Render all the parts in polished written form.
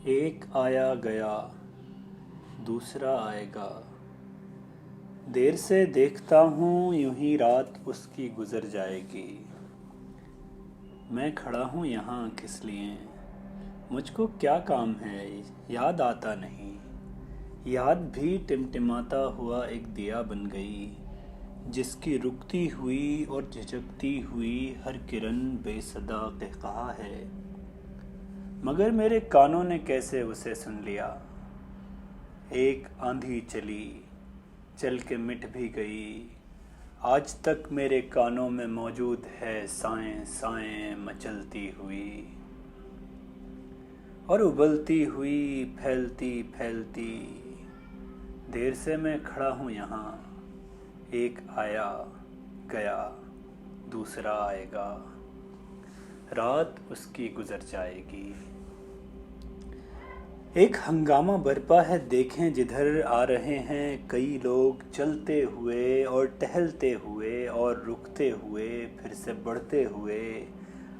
एक आया गया, दूसरा आएगा। देर से देखता हूँ यूं ही रात उसकी गुजर जाएगी। मैं खड़ा हूँ यहाँ किस लिए, मुझको क्या काम है, याद आता नहीं। याद भी टिमटिमाता हुआ एक दिया बन गई, जिसकी रुकती हुई और झिझकती हुई हर किरण बेसदा कहकहा है। मगर मेरे कानों ने कैसे उसे सुन लिया। एक आंधी चली, चल के मिट भी गई। आज तक मेरे कानों में मौजूद है साएं साएं मचलती हुई और उबलती हुई, फैलती फैलती। देर से मैं खड़ा हूँ यहाँ, एक आया गया, दूसरा आएगा। रात उसकी गुजर जाएगी। एक हंगामा बरपा है, देखें जिधर आ रहे हैं कई लोग, चलते हुए और टहलते हुए और रुकते हुए, फिर से बढ़ते हुए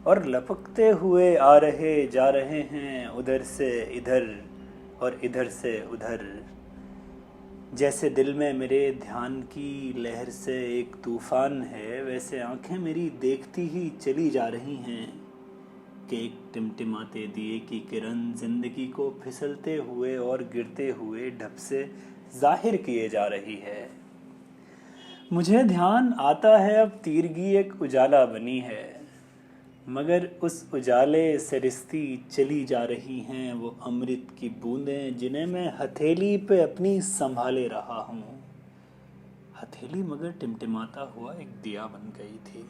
और लपकते हुए आ रहे जा रहे हैं, उधर से इधर और इधर से उधर। जैसे दिल में मेरे ध्यान की लहर से एक तूफान है, वैसे आंखें मेरी देखती ही चली जा रही हैं कि एक टिमटिमाते दिए की किरण जिंदगी को फिसलते हुए और गिरते हुए ढप से जाहिर किए जा रही है। मुझे ध्यान आता है अब तीरगी एक उजाला बनी है, मगर उस उजाले से रिश्ती चली जा रही हैं वो अमृत की बूंदें, जिन्हें मैं हथेली पे अपनी संभाले रहा हूँ। हथेली मगर टिमटिमाता हुआ एक दिया बन गई थी।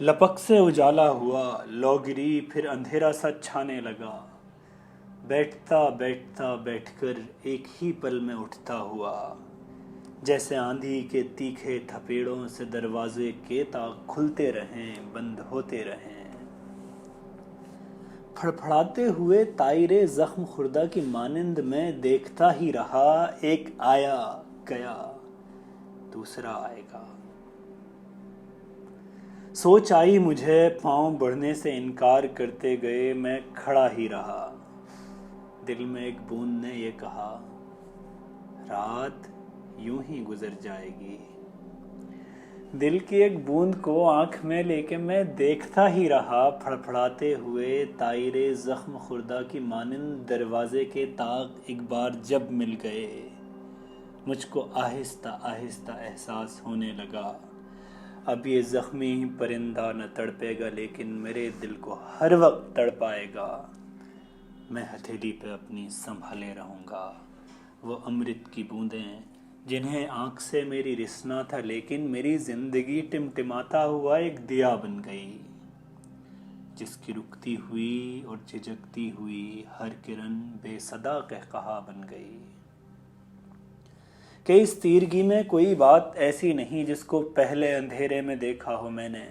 लपक से उजाला हुआ, लौ गिरी, फिर अंधेरा सा छाने लगा। बैठता बैठता बैठकर एक ही पल में उठता हुआ, जैसे आंधी के तीखे थपेड़ों से दरवाजे के ताक खुलते रहें, बंद होते रहें। फड़फड़ाते हुए तायरे जख्म खुर्दा की मानिंद में देखता ही रहा। एक आया गया, दूसरा आएगा। सोच आई मुझे, पांव बढ़ने से इनकार करते गए, मैं खड़ा ही रहा। दिल में एक बूंद ने ये कहा, रात यूं ही गुजर जाएगी। दिल की एक बूंद को आंख में लेके मैं देखता ही रहा, फड़फड़ाते हुए तायरे जख्म खुर्दा की मानिंद दरवाजे के ताक एक बार जब मिल गए, मुझको आहिस्ता आहिस्ता एहसास होने लगा, अब ये ज़ख्मी परिंदा न तड़पेगा, लेकिन मेरे दिल को हर वक्त तड़पाएगा। मैं हथेली पे अपनी संभाले रहूँगा वो अमृत की बूंदें, जिन्हें आँख से मेरी रिसना था, लेकिन मेरी ज़िंदगी टिमटिमाता हुआ एक दिया बन गई, जिसकी रुकती हुई और झिझकती हुई हर किरण बेसदा कहकहा बन गई कि इस तीरगी में कोई बात ऐसी नहीं जिसको पहले अंधेरे में देखा हो मैंने।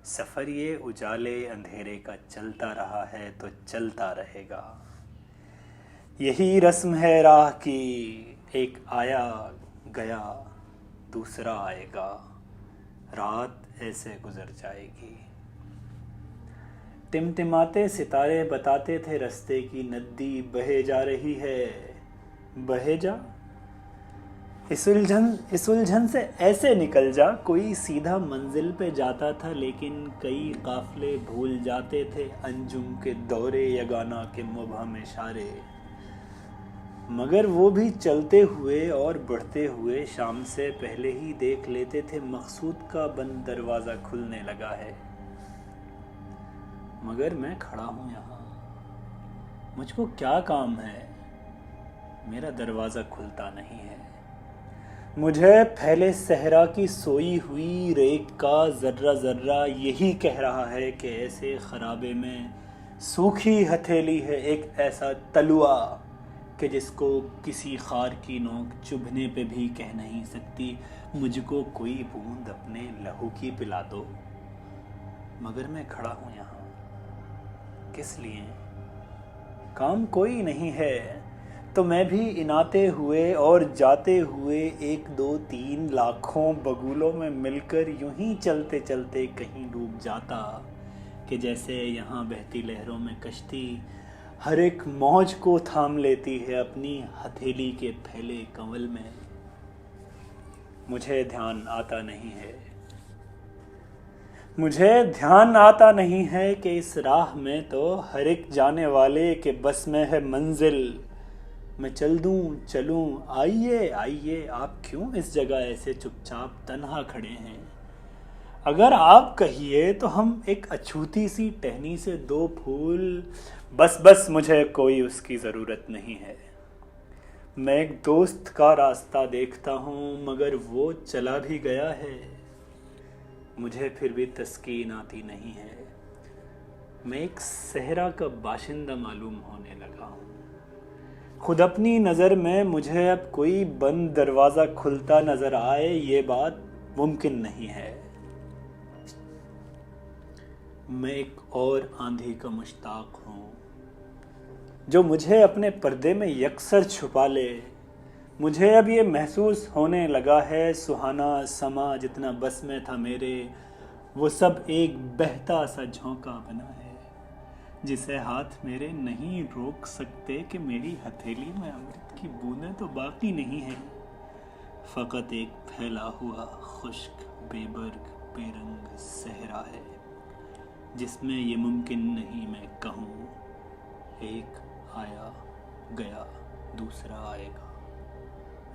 सफ़र ये उजाले अंधेरे का चलता रहा है तो चलता रहेगा। यही रस्म है राह की, एक आया गया, दूसरा आएगा। रात ऐसे गुजर जाएगी। टिमटिमाते सितारे बताते थे रास्ते की, नदी बहे जा रही है, बहे जा। इस उलझन से ऐसे निकल जा। कोई सीधा मंजिल पे जाता था, लेकिन कई काफले भूल जाते थे अंजुम के दौरे यगाना के मुबहम इशारे। मगर वो भी चलते हुए और बढ़ते हुए शाम से पहले ही देख लेते थे मकसूद का बंद दरवाज़ा खुलने लगा है। मगर मैं खड़ा हूँ यहाँ, मुझको क्या काम है, मेरा दरवाज़ा खुलता नहीं है। मुझे फैले सहरा की सोई हुई रेत का जर्रा जर्रा यही कह रहा है कि ऐसे खराबे में सूखी हथेली है एक ऐसा तलुआ कि जिसको किसी खार की नोक चुभने पे भी कह नहीं सकती, मुझको कोई बूंद अपने लहू की पिला दो। मगर मैं खड़ा हूँ यहाँ, किस लिए? काम कोई नहीं है तो मैं भी इनाते हुए और जाते हुए 1 2 3 लाखों बगुलों में मिलकर यूं ही चलते चलते कहीं डूब जाता कि जैसे यहाँ बहती लहरों में कश्ती हर एक मौज को थाम लेती है अपनी हथेली के फैले कंवल में। मुझे ध्यान आता नहीं है, मुझे ध्यान आता नहीं है कि इस राह में तो हर एक जाने वाले के बस में है मंजिल। मैं चल दूं चलूं, आइए आइए, आप क्यों इस जगह ऐसे चुपचाप तन्हा खड़े हैं? अगर आप कहिए तो हम एक अछूती सी टहनी से दो फूल, बस बस, मुझे कोई उसकी ज़रूरत नहीं है। मैं एक दोस्त का रास्ता देखता हूँ मगर वो चला भी गया है, मुझे फिर भी तस्कीन आती नहीं है। मैं एक सहरा का बाशिंदा मालूम होने लगा हूँ। खुद अपनी नज़र में मुझे अब कोई बंद दरवाज़ा खुलता नज़र आए, ये बात मुमकिन नहीं है। मैं एक और आंधी का मुश्ताक हूँ जो मुझे अपने पर्दे में यकसर छुपा ले। मुझे अब ये महसूस होने लगा है सुहाना समा जितना बस में था मेरे, वो सब एक बहता सा झोंका बना है जिसे हाथ मेरे नहीं रोक सकते कि मेरी हथेली में अमृत की बूंदें तो बाकी नहीं है, फ़कत एक फैला हुआ खुश्क बेबर्ग बेरंग सहरा है जिसमें ये मुमकिन नहीं मैं कहूँ एक आया गया दूसरा आएगा,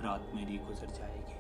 रात मेरी गुजर जाएगी।